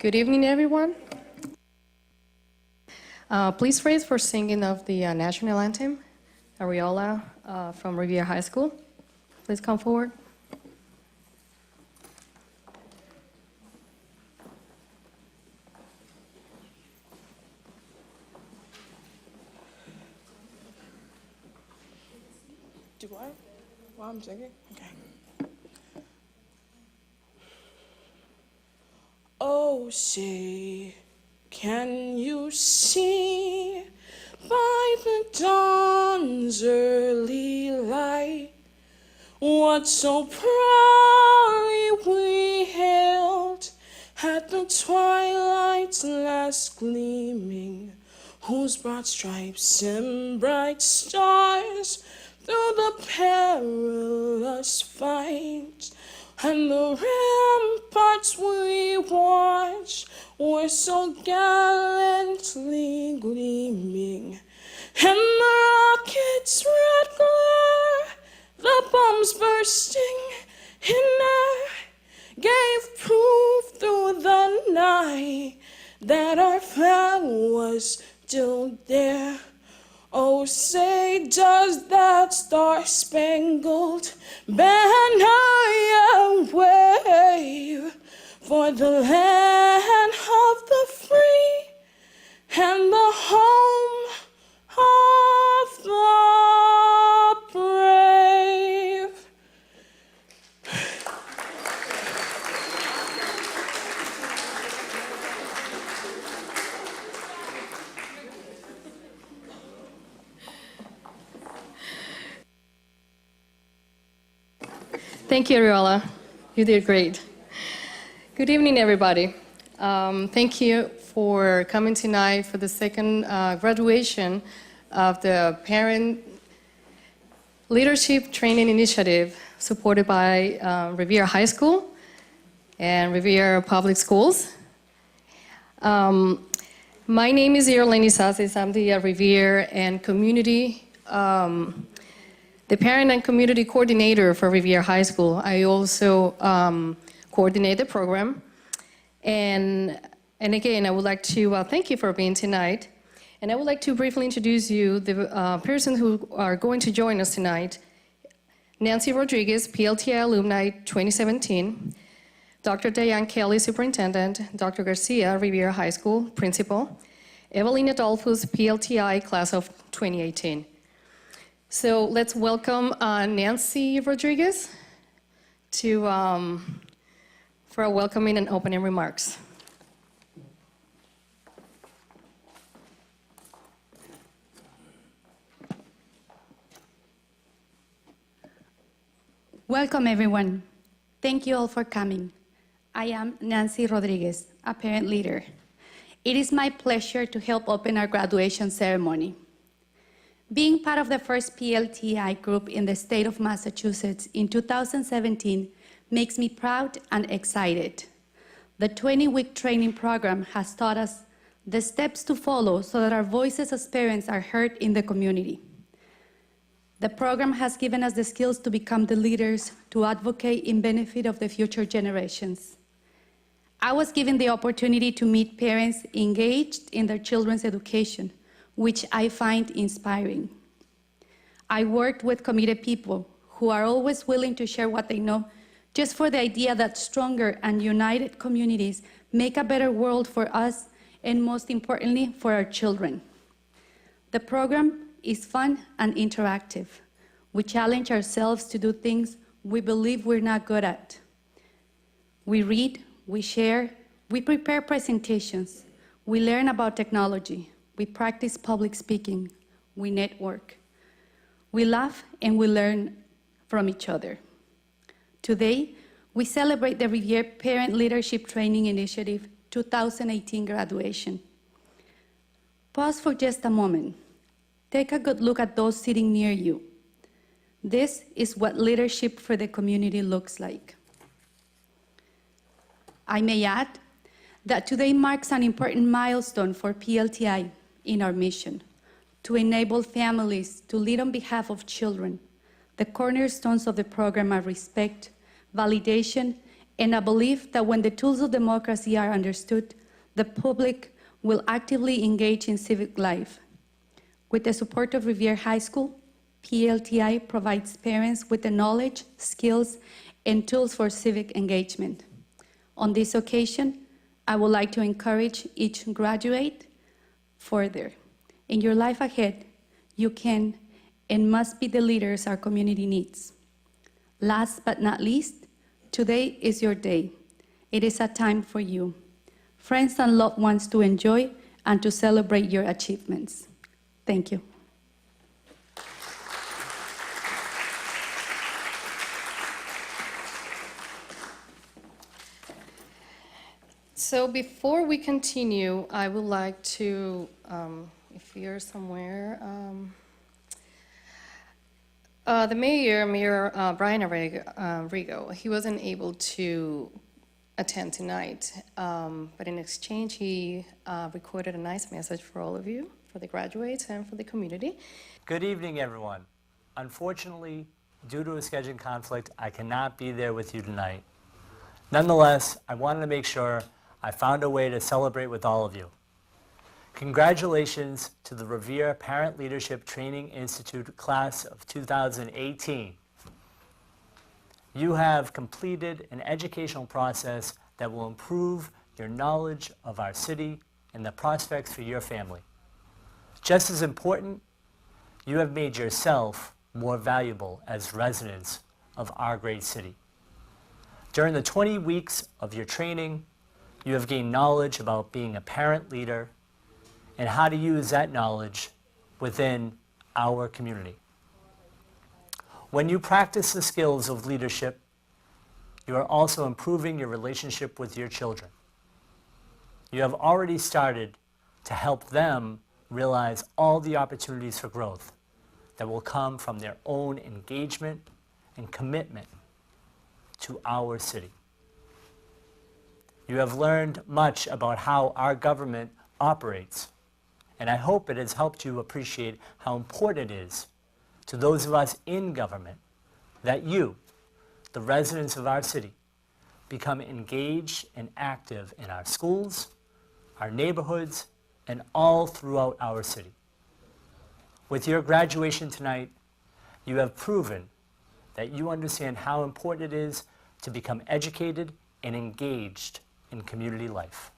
Good evening, everyone. Please raise for singing of the national anthem, Ariola from Revere High School. Please come forward. Do I? While I'm singing? Okay. Oh, say, can you see by the dawn's early light what so proudly we hailed at the twilight's last gleaming, whose broad stripes and bright stars through the perilous fight and the ramparts we watched were so gallantly gleaming, and the rocket's red glare, the bombs bursting in air, gave proof through the night that our flag was still there. Oh, say, does that star-spangled banner yet wave for the land of the free and the home of the brave? Thank you, Ariola. You did great. Good evening, everybody. Thank you for coming tonight for the second graduation of the Parent Leadership Training Initiative supported by Revere High School and Revere Public Schools. My name is Irlene Sazes. I'm the Revere and Community the Parent and Community Coordinator for Revere High School. I also coordinate the program. And again, I would like to thank you for being tonight. And I would like to briefly introduce you the persons who are going to join us tonight. Nancy Rodriguez, PLTI Alumni 2017. Dr. Diane Kelly, Superintendent. Dr. Garcia, Revere High School Principal. Evelyn Adolphus, PLTI Class of 2018. So let's welcome Nancy Rodriguez for a welcoming and opening remarks. Welcome, everyone. Thank you all for coming. I am Nancy Rodriguez, a parent leader. It is my pleasure to help open our graduation ceremony. Being part of the first PLTI group in the state of Massachusetts in 2017 makes me proud and excited. The 20-week training program has taught us the steps to follow so that our voices as parents are heard in the community. The program has given us the skills to become the leaders to advocate in benefit of the future generations. I was given the opportunity to meet parents engaged in their children's education, which I find inspiring. I worked with committed people who are always willing to share what they know, just for the idea that stronger and united communities make a better world for us, and most importantly, for our children. The program is fun and interactive. We challenge ourselves to do things we believe we're not good at. We read, we share, we prepare presentations, we learn about technology, we practice public speaking, we network. We laugh and we learn from each other. Today, we celebrate the Revere Parent Leadership Training Initiative 2018 graduation. Pause for just a moment. Take a good look at those sitting near you. This is what leadership for the community looks like. I may add that today marks an important milestone for PLTI in our mission to enable families to lead on behalf of children. The cornerstones of the program are respect, validation, and a belief that when the tools of democracy are understood, the public will actively engage in civic life. With the support of Revere High School, PLTI provides parents with the knowledge, skills, and tools for civic engagement. On this occasion, I would like to encourage each graduate further. In your life ahead, you can and must be the leaders our community needs. Last but not least, today is your day. It is a time for you, friends and loved ones, to enjoy and to celebrate your achievements. Thank you. So before we continue, I would like to, if you're somewhere, the Mayor Brian Arrigo, he wasn't able to attend tonight, but in exchange, he recorded a nice message for all of you, for the graduates and for the community. Good evening, everyone. Unfortunately, due to a scheduling conflict, I cannot be there with you tonight. Nonetheless, I wanted to make sure I found a way to celebrate with all of you. Congratulations to the Revere Parent Leadership Training Institute class of 2018. You have completed an educational process that will improve your knowledge of our city and the prospects for your family. Just as important, you have made yourself more valuable as residents of our great city. During the 20 weeks of your training, you have gained knowledge about being a parent leader and how to use that knowledge within our community. When you practice the skills of leadership, you are also improving your relationship with your children. You have already started to help them realize all the opportunities for growth that will come from their own engagement and commitment to our city. You have learned much about how our government operates, and I hope it has helped you appreciate how important it is to those of us in government that you, the residents of our city, become engaged and active in our schools, our neighborhoods, and all throughout our city. With your graduation tonight, you have proven that you understand how important it is to become educated and engaged in community life.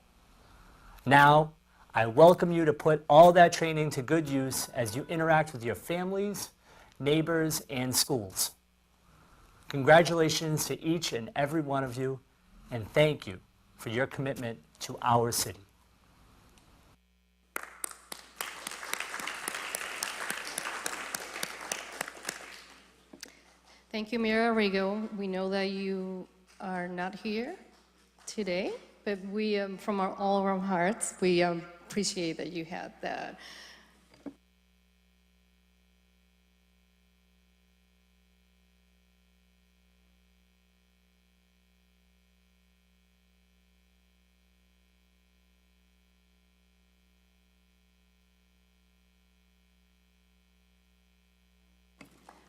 Now, I welcome you to put all that training to good use as you interact with your families, neighbors, and schools. Congratulations to each and every one of you, and thank you for your commitment to our city. Thank you, Mayor Arrigo. We know that you are not here today, but we, from all of our hearts, we appreciate that you had that.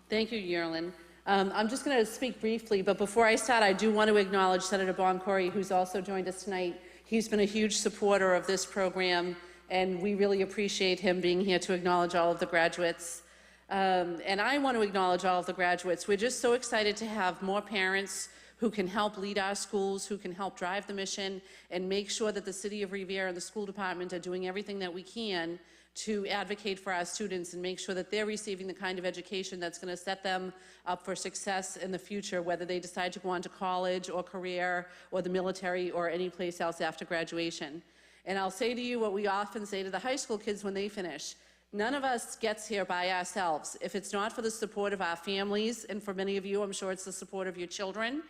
Thank you, Yerlin. I'm just going to speak briefly, but before I start, I do want to acknowledge Senator Boncory, who's also joined us tonight. He's been a huge supporter of this program, and we really appreciate him being here to acknowledge all of the graduates. And I want to acknowledge all of the graduates. We're just so excited to have more parents who can help lead our schools, who can help drive the mission, and make sure that the City of Revere and the school department are doing everything that we can to advocate for our students and make sure that they're receiving the kind of education that's going to set them up for success in the future, whether they decide to go on to college or career or the military or any place else after graduation. And I'll say to you what we often say to the high school kids when they finish: none of us gets here by ourselves. If it's not for the support of our families, and for many of you, I'm sure it's the support of your children,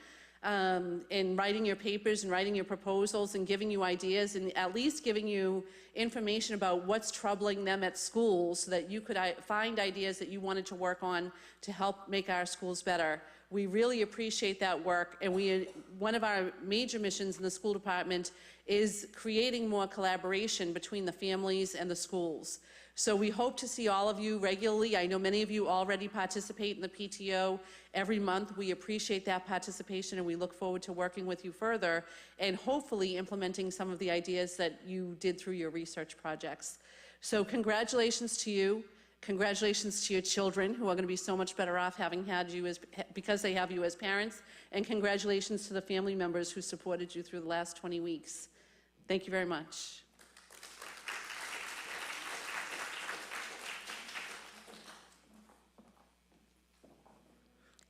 in writing your papers and writing your proposals and giving you ideas and at least giving you information about what's troubling them at school so that you could find ideas that you wanted to work on to help make our schools better. We really appreciate that work, and one of our major missions in the school department is creating more collaboration between the families and the schools. So we hope to see all of you regularly. I know many of you already participate in the PTO every month. We appreciate that participation, and we look forward to working with you further and hopefully implementing some of the ideas that you did through your research projects. So congratulations to you. Congratulations to your children, who are going to be so much better off having had you because they have you as parents. And congratulations to the family members who supported you through the last 20 weeks. Thank you very much.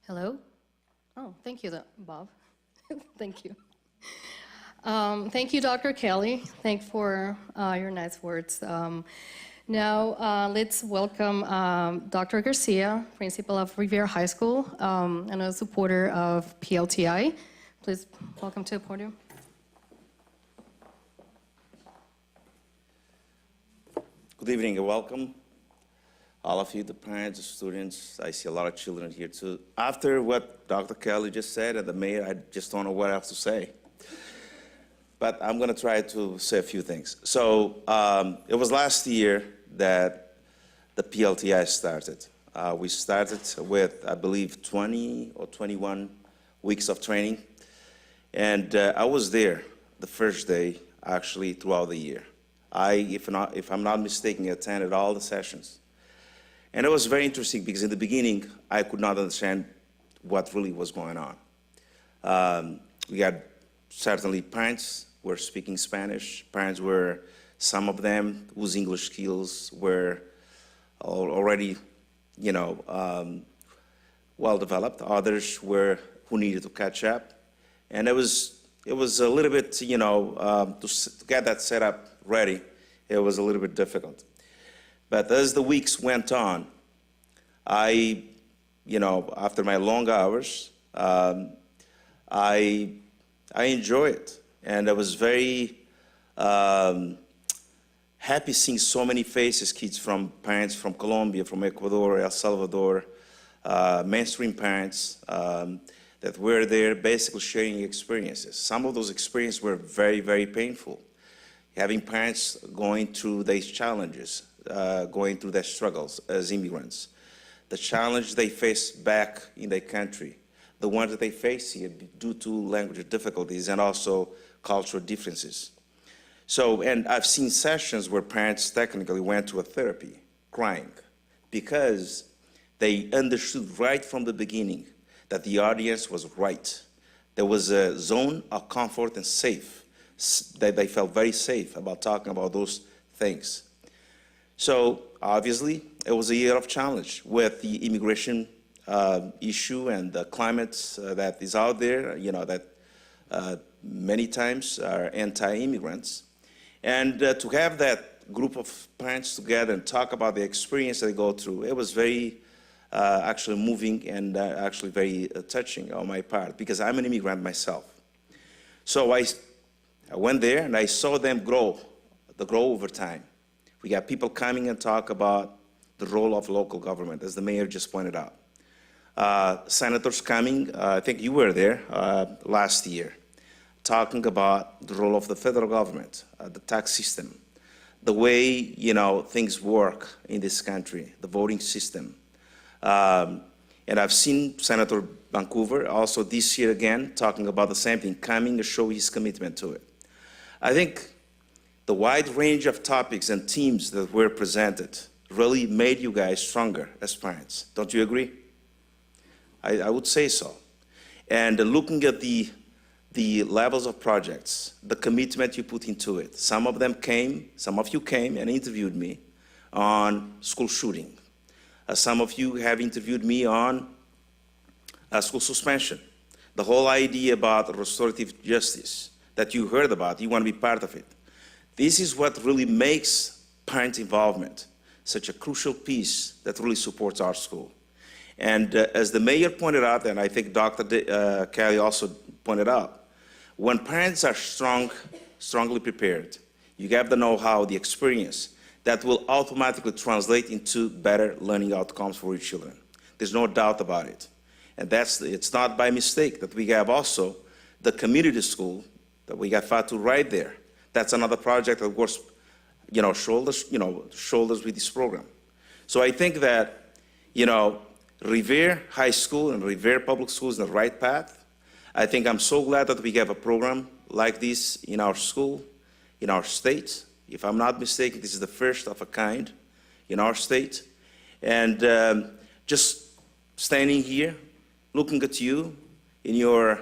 Hello? Oh, thank you, Bob. Thank you. Thank you, Dr. Kelly. Thank for your nice words. Now, let's welcome Dr. Garcia, principal of Revere High School, and a supporter of PLTI. Please welcome to the podium. Good evening and welcome, all of you, the parents, the students. I see a lot of children here too. After what Dr. Kelly just said and the mayor, I just don't know what else to say. But I'm going to try to say a few things. So it was last year that the PLTI started. We started with, I believe, 20 or 21 weeks of training. And I was there the first day, actually, throughout the year. If I'm not mistaken, attended all the sessions. And it was very interesting because in the beginning, I could not understand what really was going on. We had certainly parents were speaking Spanish. Parents were, some of them whose English skills were already, well developed. Others were who needed to catch up. And it was a little bit, to get that setup ready, it was a little bit difficult. But as the weeks went on, I, after my long hours, I enjoyed it. And I was very happy seeing so many faces, kids from parents from Colombia, from Ecuador, El Salvador, mainstream parents that were there basically sharing experiences. Some of those experiences were very, very painful. Having parents going through these challenges, going through their struggles as immigrants, the challenge they face back in their country, the ones that they face here due to language difficulties and also cultural differences. So, and I've seen sessions where parents technically went to a therapy, crying, because they understood right from the beginning that the audience was right. There was a zone of comfort and safe. That they felt very safe about talking about those things. So obviously, it was a year of challenge with the immigration issue and the climate that is out there, that many times are anti-immigrants. And to have that group of parents together and talk about the experience they go through, it was very actually moving and actually very touching on my part, because I'm an immigrant myself. So I went there and I saw them grow over time. We got people coming and talk about the role of local government, as the mayor just pointed out. Senators coming, I think you were there last year, talking about the role of the federal government, the tax system, the way things work in this country, the voting system. And I've seen Senator Vancouver also this year again talking about the same thing, coming to show his commitment to it. I think the wide range of topics and themes that were presented really made you guys stronger as parents. Don't you agree? I would say so. And looking at the levels of projects, the commitment you put into it, some of you came and interviewed me on school shooting. Some of you have interviewed me on school suspension. The whole idea about restorative justice that you heard about, you want to be part of it. This is what really makes parent involvement such a crucial piece that really supports our school. And as the mayor pointed out, and I think Dr. Kelly also pointed out, when parents are strongly prepared, you have the know-how, the experience, that will automatically translate into better learning outcomes for your children. There's no doubt about it. And it's not by mistake that we have also the community school that we got Fatu right there. That's another project that works, shoulders with this program. So I think that, Revere High School and Revere Public Schools in the right path. I think I'm so glad that we have a program like this in our school, in our state. If I'm not mistaken, this is the first of a kind in our state. And just standing here, looking at you in your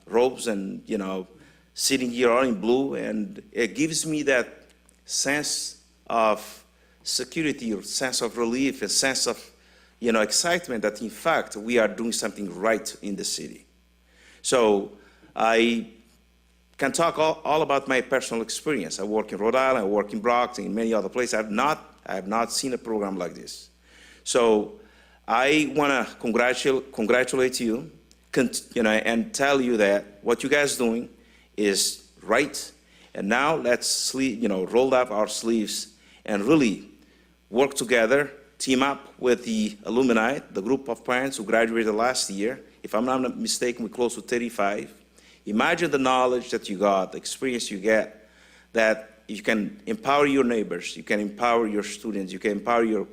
robes and, sitting here all in blue, and it gives me that sense of security, or sense of relief, a sense of, excitement that in fact we are doing something right in the city. So I can talk all about my personal experience. I work in Rhode Island, I work in Bronx, and in many other places. I have not seen a program like this. So I want to congratulate you, and tell you that what you guys are doing is right. And now let's, roll up our sleeves and really work together, team up with the alumni, the group of parents who graduated last year. If I'm not mistaken, we're close to 35. Imagine the knowledge that you got, the experience you get, that you can empower your neighbors, you can empower your students, you can empower your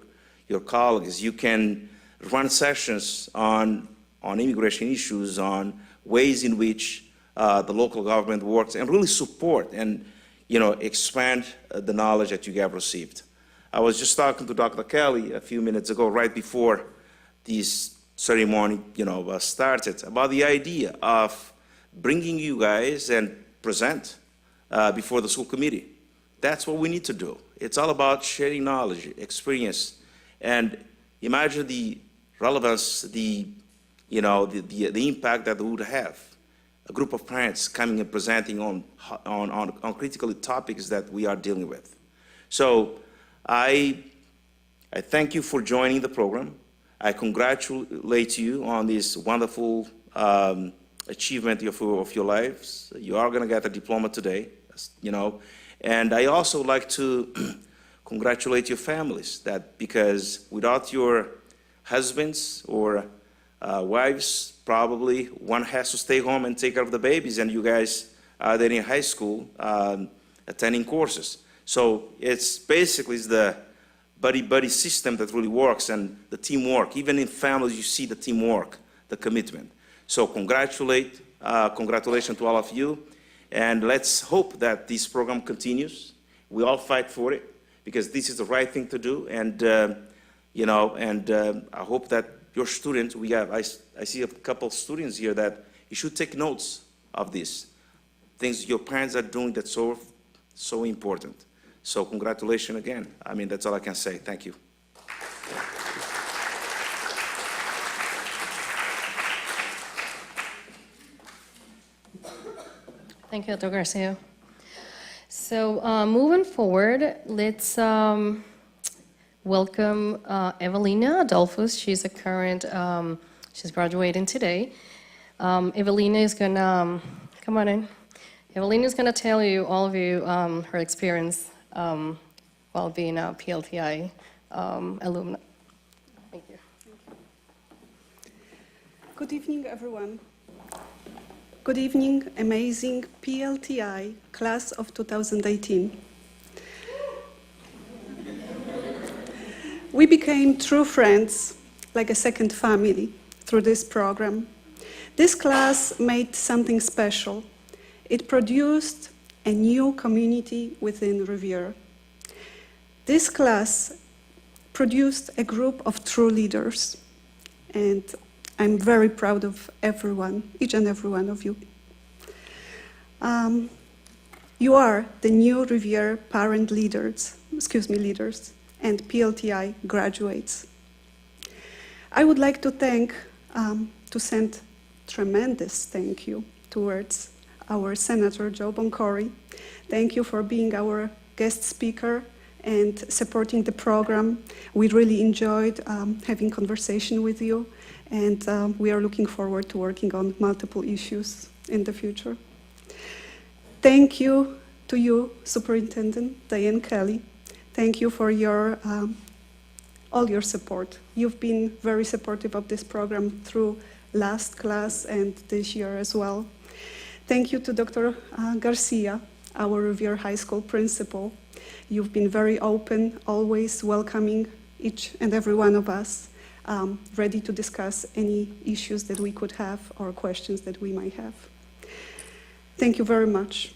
colleagues, you can run sessions on immigration issues, on ways in which the local government works, and really support and expand the knowledge that you have received. I was just talking to Dr. Kelly a few minutes ago, right before this ceremony started, about the idea of bringing you guys and present before the school committee. That's what we need to do. It's all about sharing knowledge, experience, and imagine the relevance, the impact that it would have. A group of parents coming and presenting on critical topics that we are dealing with. So I thank you for joining the program. I congratulate you on this wonderful achievement of your lives. You are going to get a diploma today, And I also like to congratulate your families, because without your husbands or wives, probably one has to stay home and take care of the babies, and you guys are there in high school attending courses. So it's basically the buddy-buddy system that really works, and the teamwork. Even in families, you see the teamwork, the commitment. So congratulations to all of you, and let's hope that this program continues. We all fight for it, because this is the right thing to do, and I hope that your students, I see a couple of students here that you should take notes of this. Things your parents are doing that's so important. So congratulations again. That's all I can say. Thank you. Thank you, Dr. Garcia. So moving forward, let's welcome Evelina Adolphus. She's a current, she's graduating today. Evelina is gonna, come on in. Evelina is gonna tell you, all of you, her experience while being a PLTI alumna. Thank you. Good evening, everyone. Good evening, amazing PLTI class of 2018. We became true friends, like a second family, through this program. This class made something special. It produced a new community within Revere. This class produced a group of true leaders, and I'm very proud of everyone, each and every one of you. You are the new Revere leaders, and PLTI graduates. I would like to send tremendous thank you towards our Senator Joe Boncory. Thank you for being our guest speaker and supporting the program. We really enjoyed having conversation with you, and we are looking forward to working on multiple issues in the future. Thank you to you, Superintendent Diane Kelly. Thank you for all your support. You've been very supportive of this program through last class and this year as well. Thank you to Dr. Garcia, our Revere High School principal. You've been very open, always welcoming each and every one of us. ready to discuss any issues that we could have or questions that we might have. Thank you very much.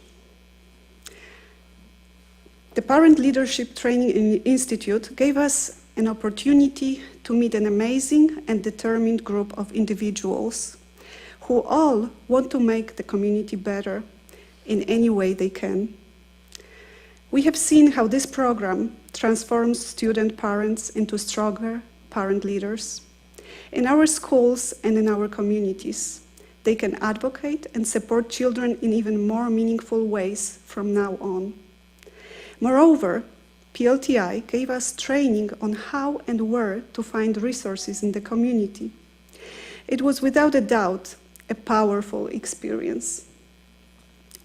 The Parent Leadership Training Institute gave us an opportunity to meet an amazing and determined group of individuals who all want to make the community better in any way they can. We have seen how this program transforms student parents into stronger parent leaders. In our schools and in our communities, they can advocate and support children in even more meaningful ways from now on. Moreover, PLTI gave us training on how and where to find resources in the community. It was without a doubt a powerful experience.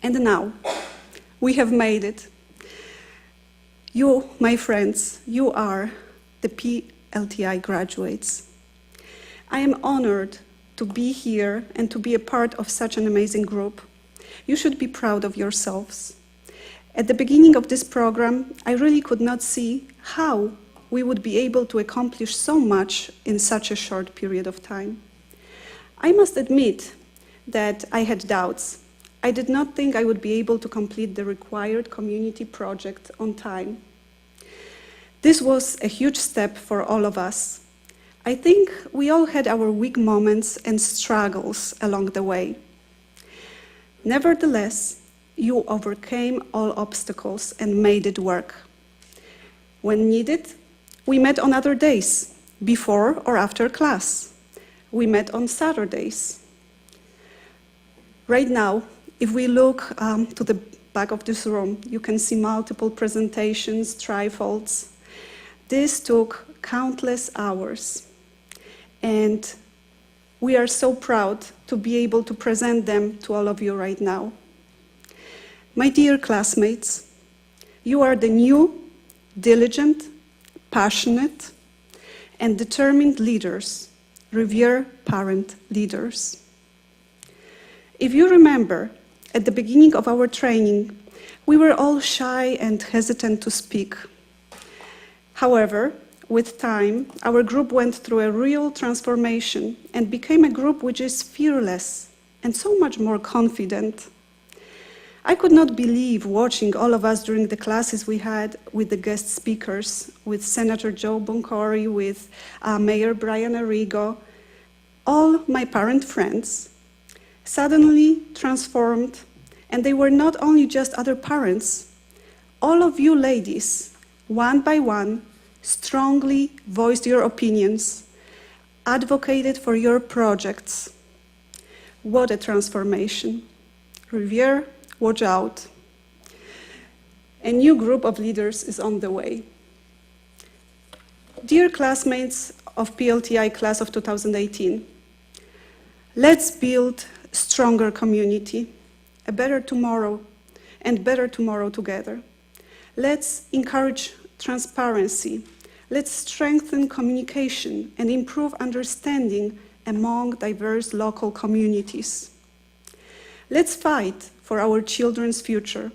And now, we have made it. You, my friends, you are the PLTI graduates. I am honored to be here and to be a part of such an amazing group. You should be proud of yourselves. At the beginning of this program, I really could not see how we would be able to accomplish so much in such a short period of time. I must admit that I had doubts. I did not think I would be able to complete the required community project on time. This was a huge step for all of us. I think we all had our weak moments and struggles along the way. Nevertheless, you overcame all obstacles and made it work. When needed, we met on other days, before or after class. We met on Saturdays. Right now, if we look to the back of this room, you can see multiple presentations, trifolds. This took countless hours. And we are so proud to be able to present them to all of you right now. My dear classmates, you are the new, diligent, passionate, and determined leaders, Revere parent leaders. If you remember, at the beginning of our training, we were all shy and hesitant to speak. However, with time, our group went through a real transformation and became a group which is fearless and so much more confident. I could not believe watching all of us during the classes we had with the guest speakers, with Senator Joe Boncory, with Mayor Brian Arrigo, all my parent friends suddenly transformed, and they were not only just other parents. All of you ladies, one by one, strongly voiced your opinions, advocated for your projects. What a transformation. Revere, watch out. A new group of leaders is on the way. Dear classmates of PLTI class of 2018, let's build a stronger community, a better tomorrow, and better tomorrow together. Let's encourage transparency. Let's strengthen communication and improve understanding among diverse local communities. Let's fight for our children's future.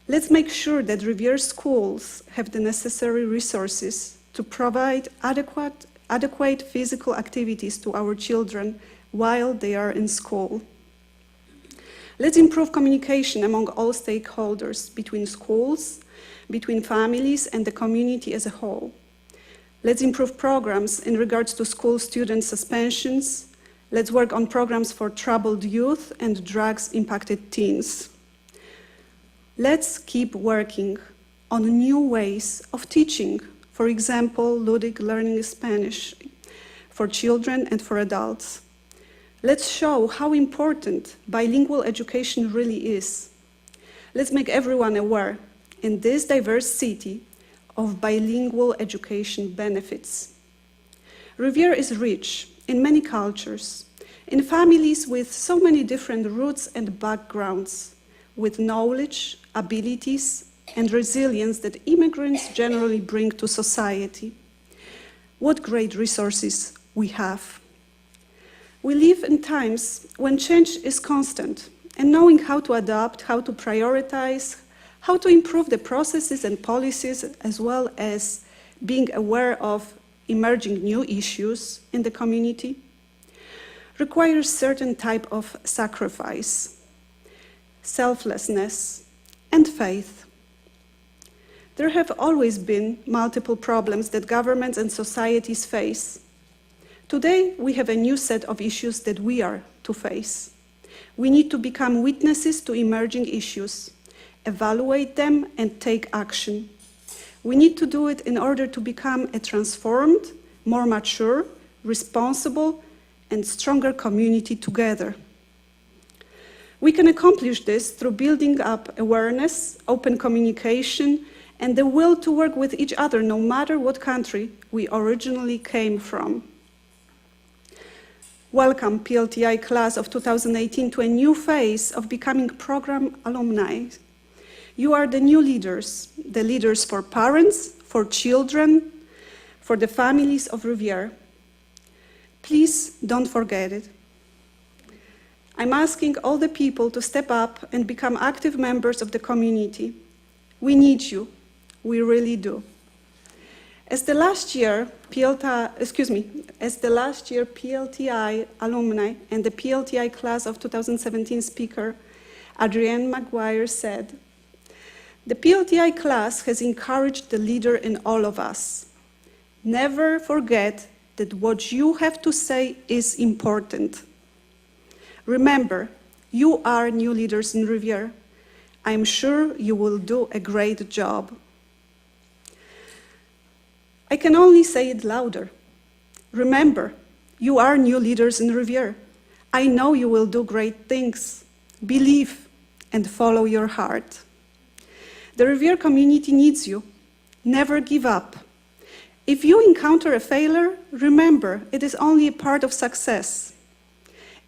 Let's make sure that Revere schools have the necessary resources to provide adequate physical activities to our children while they are in school. Let's improve communication among all stakeholders, between schools, between families, and the community as a whole. Let's improve programs in regards to school student suspensions. Let's work on programs for troubled youth and drugs-impacted teens. Let's keep working on new ways of teaching. For example, ludic learning Spanish for children and for adults. Let's show how important bilingual education really is. Let's make everyone aware in this diverse city of bilingual education benefits. Revere is rich in many cultures, in families with so many different roots and backgrounds, with knowledge, abilities, and resilience that immigrants generally bring to society. What great resources we have. We live in times when change is constant, and knowing how to adapt, how to prioritize, how to improve the processes and policies, as well as being aware of emerging new issues in the community requires certain type of sacrifice, selflessness, and faith. There have always been multiple problems that governments and societies face. Today, we have a new set of issues that we are to face. We need to become witnesses to emerging issues, evaluate them, and take action. We need to do it in order to become a transformed, more mature, responsible, and stronger community together. We can accomplish this through building up awareness, open communication, and the will to work with each other no matter what country we originally came from. Welcome, PLTI class of 2018, to a new phase of becoming program alumni. You are the new leaders, the leaders for parents, for children, for the families of Revere. Please don't forget it. I'm asking all the people to step up and become active members of the community. We need you. We really do. As the last year PLTI alumni and the PLTI class of 2017 speaker, Adrienne McGuire said, the PLTI class has encouraged the leader in all of us. Never forget that what you have to say is important. Remember, you are new leaders in Revere. I'm sure you will do a great job. I can only say it louder. Remember, you are new leaders in Revere. I know you will do great things. Believe and follow your heart. The Revere community needs you. Never give up. If you encounter a failure, remember, it is only a part of success.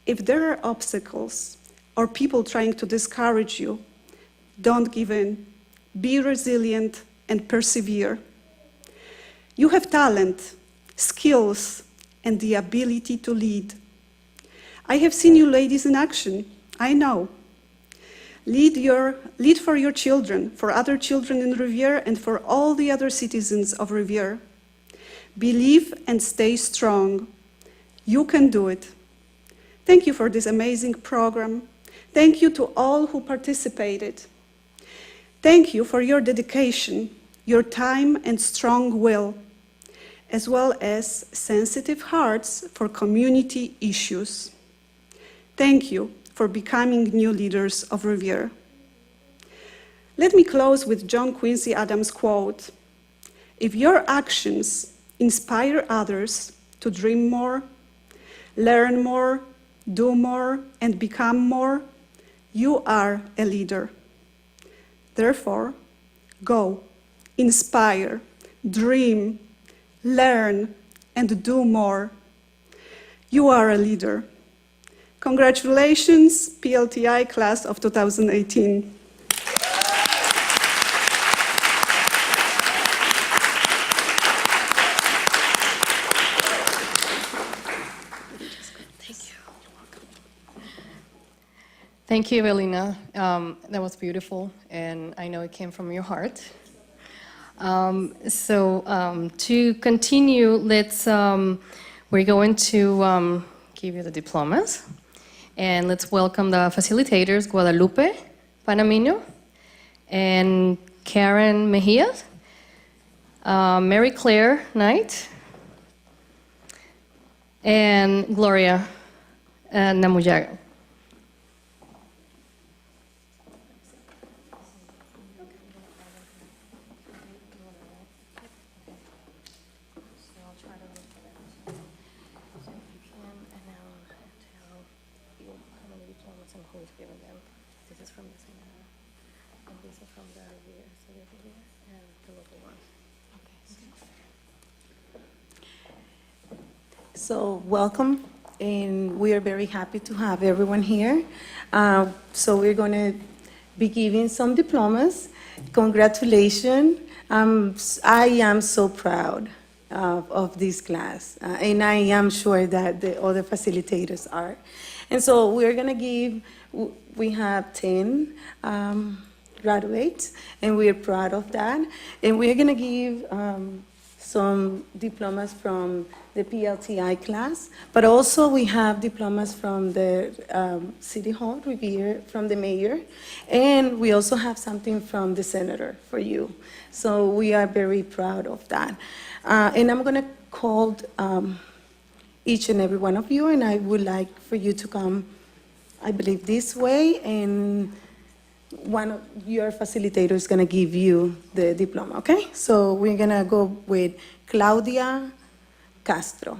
If there are obstacles or people trying to discourage you, don't give in. Be resilient and persevere. You have talent, skills, and the ability to lead. I have seen you ladies in action, I know. Lead for your children, for other children in Revere, and for all the other citizens of Revere. Believe and stay strong. You can do it. Thank you for this amazing program. Thank you to all who participated. Thank you for your dedication, your time and strong will, as well as sensitive hearts for community issues. Thank you for becoming new leaders of Revere. Let me close with John Quincy Adams' quote, "If your actions inspire others to dream more, learn more, do more, and become more, you are a leader. Therefore, go, inspire, dream, learn, and do more. You are a leader." Congratulations, PLTI class of 2018. Thank you, Evelina. That was beautiful, and I know it came from your heart. To continue, we're going to give you the diplomas, and let's welcome the facilitators, Guadalupe Panamino and Karen Mejia, Mary Claire Knight, and Gloria Namuyaga. So welcome, and we are very happy to have everyone here. So we're going to be giving some diplomas. Congratulations. I am so proud of this class, and I am sure that the other facilitators are. And so we're going to give, we have 10 graduates, and we're proud of that. And we're going to give some diplomas from the PLTI class, but also we have diplomas from the City Hall, Revere, from the mayor, and we also have something from the senator for you. So we are very proud of that. And I'm going to call each and every one of you, and I would like for you to come, I believe, this way, and one of your facilitators is going to give you the diploma, okay? So we're going to go with Claudia Castro.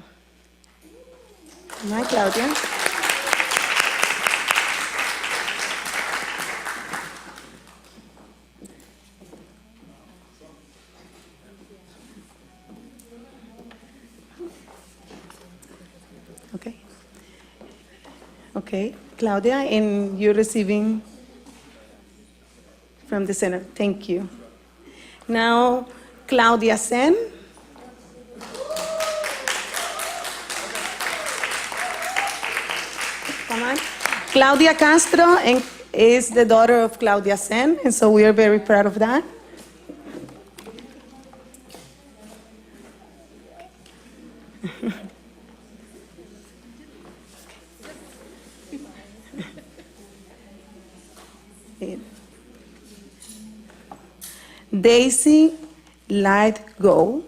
Hi, Claudia. Okay. Okay, Claudia, and you're receiving from the center. Thank you. Now, Claudia Sen. Come on. Claudia Castro is the daughter of Claudia Sen, and so we are very proud of that. Daisy Light Go.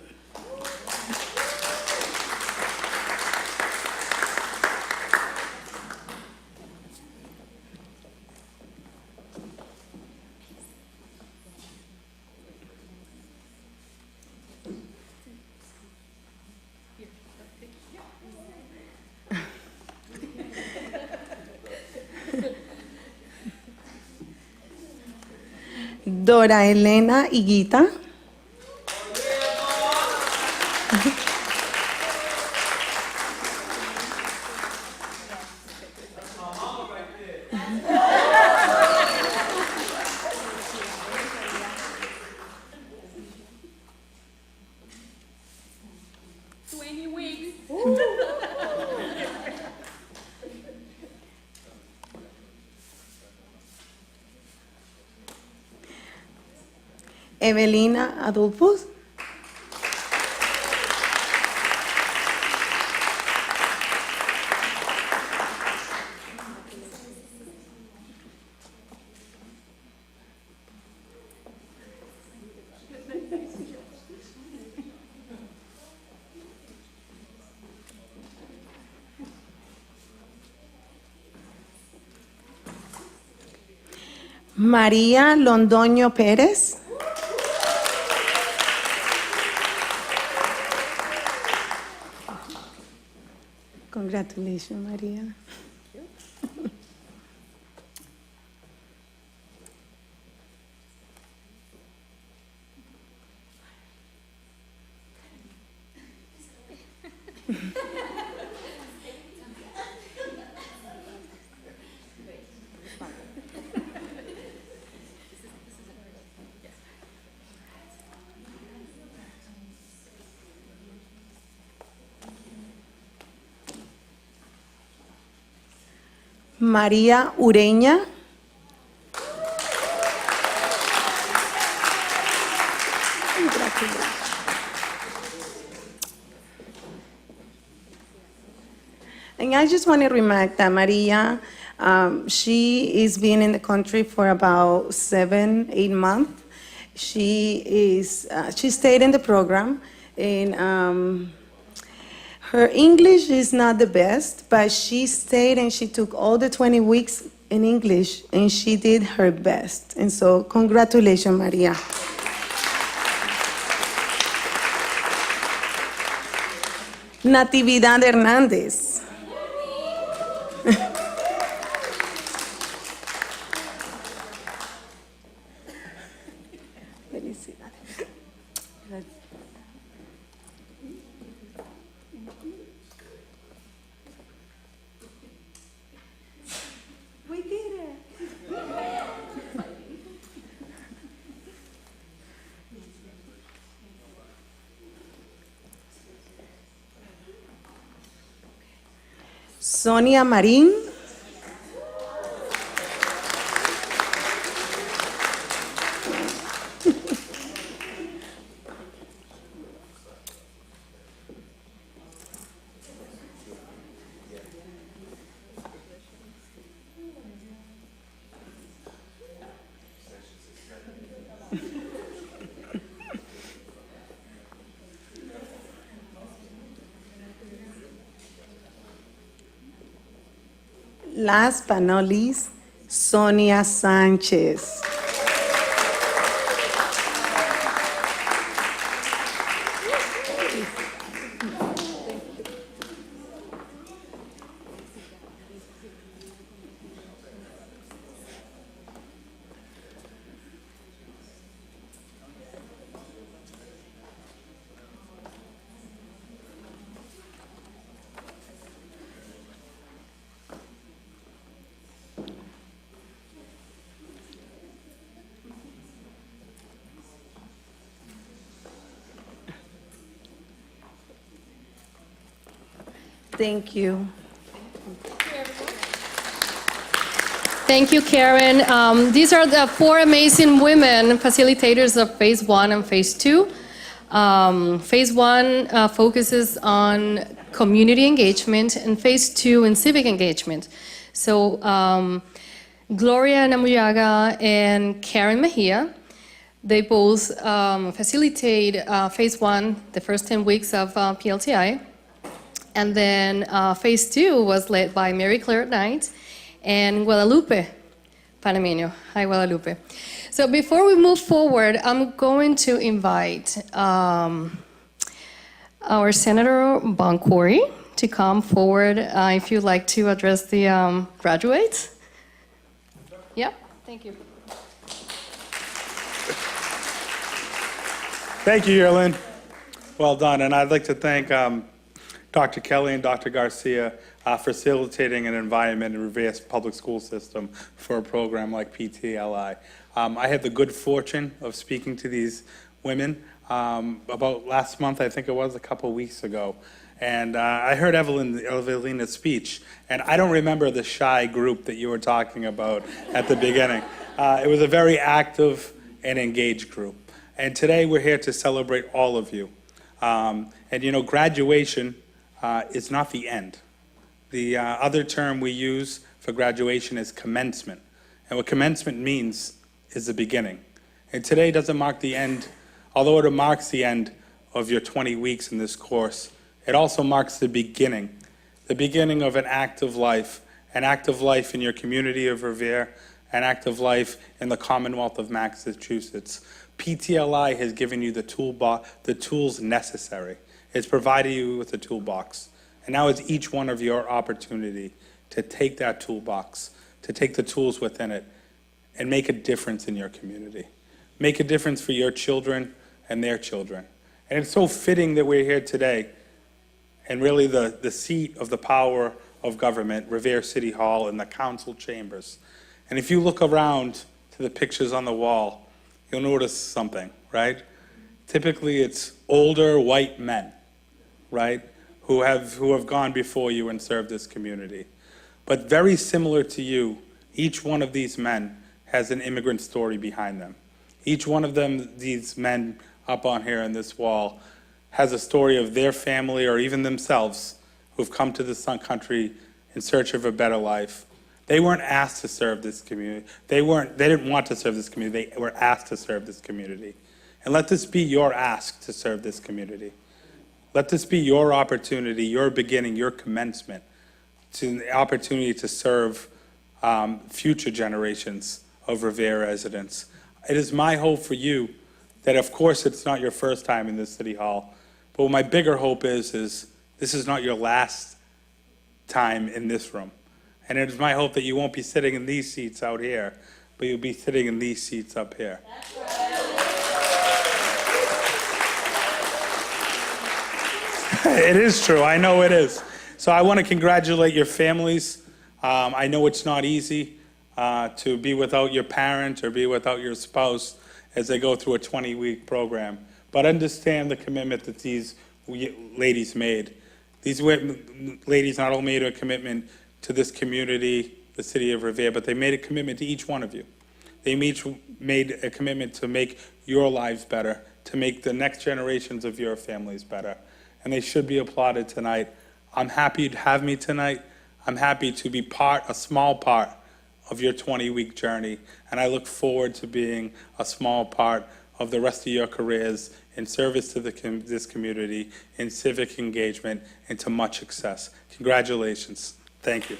Dora Elena Higuita. Evelina Adolfos. María Londoño Pérez. Congratulations, María. María Ureña. And I just want to remark that Maria, she is been in the country for about 7-8 months. She stayed in the program, and her English is not the best, but she stayed and she took all the 20 weeks in English, and she did her best. And so, congratulations, Maria. Natividad Hernández. Felicidades. We did it. Sonia Marín. last but not least, Sonia Sanchez. Thank you. Thank you, Karen. These are the 4 amazing women facilitators of Phase 1 and Phase 2. Phase 1 focuses on community engagement, and Phase 2 in civic engagement. So Gloria Namuyaga and Karen Mejia, they both facilitate Phase 1, the first 10 weeks of PLTI. And then Phase 2 was led by Mary Claire Knight and Guadalupe Panameño. Hi, Guadalupe. So before we move forward, I'm going to invite our Senator Boncory to come forward if you'd like to address the graduates. Yeah, thank you. Thank you, Yerlin. Well done. And I'd like to thank Dr. Kelly and Dr. Garcia for facilitating an environment in Revere's public school system for a program like PTLI. I had the good fortune of speaking to these women about last month, I think it was, a couple weeks ago. And I heard Evelina's speech, and I don't remember the shy group that you were talking about at the beginning. It was a very active and engaged group. And today we're here to celebrate all of you. And you know, graduation is not the end. The other term we use for graduation is commencement. And what commencement means is the beginning. And today doesn't mark the end, although it marks the end of your 20 weeks in this course, it also marks the beginning of an active life in your community of Revere, an active life in the Commonwealth of Massachusetts. PTLI has given you the tools necessary. It's provided you with a toolbox. And now it's each one of your opportunity to take that toolbox, to take the tools within it, and make a difference in your community. Make a difference for your children and their children. And it's so fitting that we're here today, and really the seat of the power of government, Revere City Hall and the council chambers. And if you look around to the pictures on the wall, you'll notice something, right? Typically it's older white men, right, who have gone before you and served this community. But very similar to you, each one of these men has an immigrant story behind them. Each one of them, these men up on here on this wall, has a story of their family or even themselves who've come to this country in search of a better life. They weren't asked to serve this community. They didn't want to serve this community. They were asked to serve this community. And let this be your ask to serve this community. Let this be your opportunity, your beginning, your commencement, to the opportunity to serve future generations of Revere residents. It is my hope for you that, of course, it's not your first time in this City Hall, but what my bigger hope is this is not your last time in this room. And it is my hope that you won't be sitting in these seats out here, but you'll be sitting in these seats up here. It is true, I know it is. So I want to congratulate your families. I know it's not easy to be without your parent or be without your spouse as they go through a 20-week program. But understand the commitment that these ladies made. These ladies not only made a commitment to this community, the city of Revere, but they made a commitment to each one of you. They each made a commitment to make your lives better, to make the next generations of your families better. And they should be applauded tonight. I'm happy to have me tonight. I'm happy to be a small part of your 20-week journey. And I look forward to being a small part of the rest of your careers in service to this community, in civic engagement, and to much success. Congratulations. Thank you.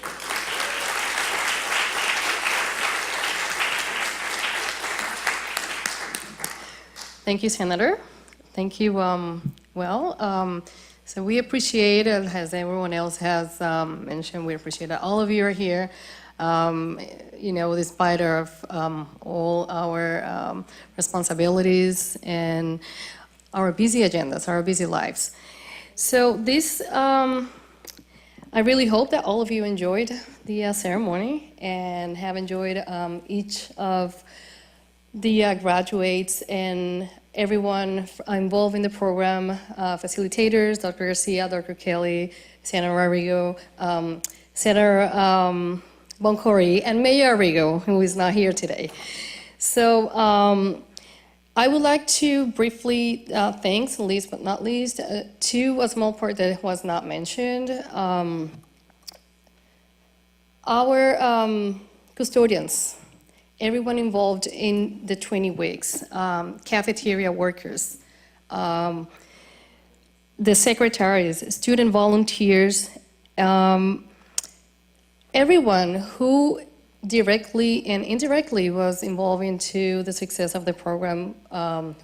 Thank you, Senator. Thank you. So we appreciate, as everyone else has mentioned, we appreciate that all of you are here. Despite of all our responsibilities and our busy agendas, our busy lives. So this, I really hope that all of you enjoyed the ceremony and have enjoyed each of the graduates and everyone involved in the program, facilitators, Dr. Garcia, Dr. Kelly, Senator Arrigo, Senator Boncori, and Mayor Arrigo, who is not here today. So I would like to briefly thank, least but not least, to a small part that was not mentioned, our custodians. Everyone involved in the 20 weeks, cafeteria workers, the secretaries, student volunteers, everyone who directly and indirectly was involved into the success of the program,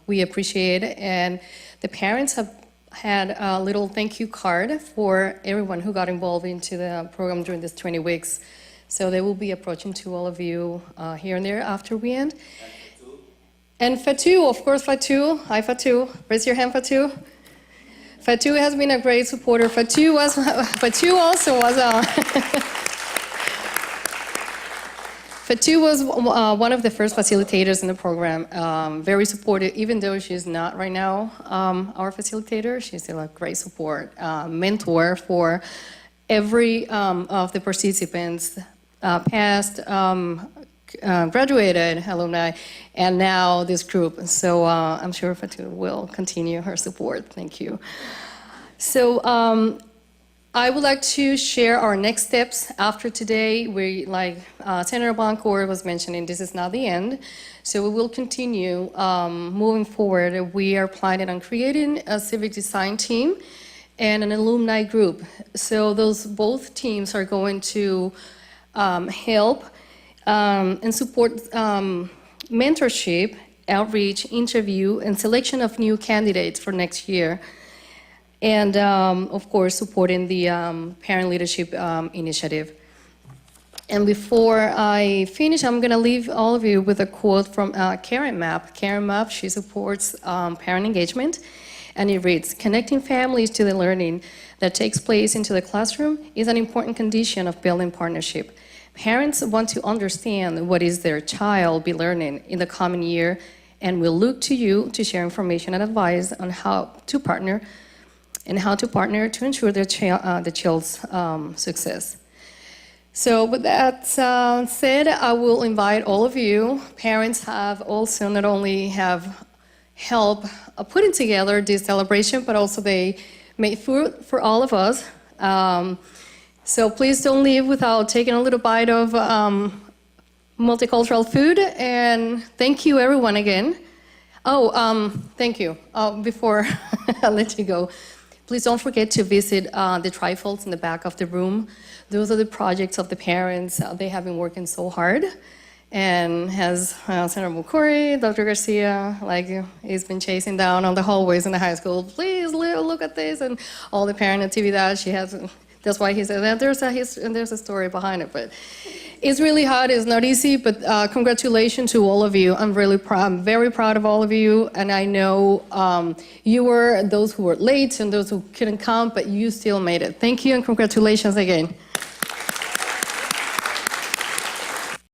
we appreciate it. And the parents have had a little thank you card for everyone who got involved into the program during this 20 weeks. So they will be approaching to all of you here and there after we end. And Fatou, of course, Fatou. Hi, Fatou. Raise your hand, Fatou. Fatou has been a great supporter. Fatou also was Fatou was one of the first facilitators in the program, very supportive, even though she's not right now our facilitator. She's still a great support, mentor for every of the participants, past, graduated alumni, and now this group. So I'm sure Fatou will continue her support. Thank you. So I would like to share our next steps after today. We, like Senator Blancourt was mentioning, this is not the end. So we will continue moving forward. We are planning on creating a civic design team and an alumni group. So those both teams are going to help and support mentorship, outreach, interview, and selection of new candidates for next year. And of course, supporting the Parent Leadership Initiative. And before I finish, I'm gonna leave all of you with a quote from Karen Mapp. Karen Mapp, she supports parent engagement. And it reads, "Connecting families to the learning that takes place into the classroom is an important condition of building partnership. Parents want to understand what is their child be learning in the coming year, and will look to you to share information and advice on how to partner to ensure their the child's success." So with that said, I will invite all of you. Parents have also not only have help putting together this celebration, but also they made food for all of us. So please don't leave without taking a little bite of multicultural food. And thank you, everyone, again. Thank you. Before I let you go, please don't forget to visit the trifolds in the back of the room. Those are the projects of the parents. They have been working so hard. And has Senator Mukuri, Dr. Garcia, he's been chasing down on the hallways in the high school. Please look at this, and all the parent activities she has. That's why he said that there's a story behind it. But it's really hard. It's not easy. But congratulations to all of you. I'm really proud. I'm very proud of all of you. And I know you were those who were late and those who couldn't come, but you still made it. Thank you and congratulations again.